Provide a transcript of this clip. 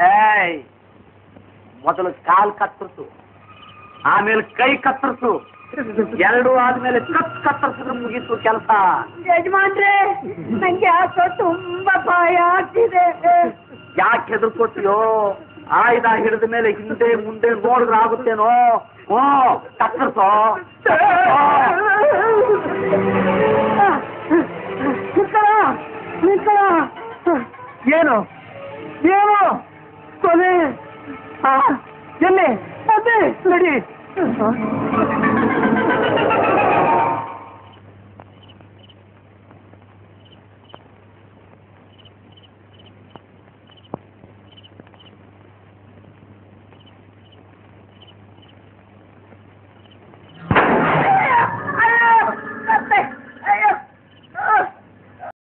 ಏಯ್ ಮೊದಲು ಕಾಲ್ ಕತ್ತರಿಸು, ಆಮೇಲೆ ಕೈ ಕತ್ತರಿಸು, ಎರಡು ಆದ್ಮೇಲೆ ಕತ್ತರಿಸಿದ್ರೆ ಮುಗೀತು ಕೆಲಸ. ಯಜಮಾನ್ರೆ, ನಂಗೆ ಯಾಕೋ ತುಂಬಾ ಭಯ ಆಗ್ತಿದೆ. ಯಾಕೆ ಹೆದರ್ಕೊತೀಯೋ? ಆಯುಧ ಹಿಡಿದ ಮೇಲೆ ಹಿಂದೆ ಮುಂದೆ ನೋಡಿದ್ರೆ ಆಗುತ್ತೇನೋ? ಕತ್ತರಿಸೋ. ಏನು ಏನು ಕೊಲೆ? ಎಲ್ಲಿ ಅದೇ ನಡಿ.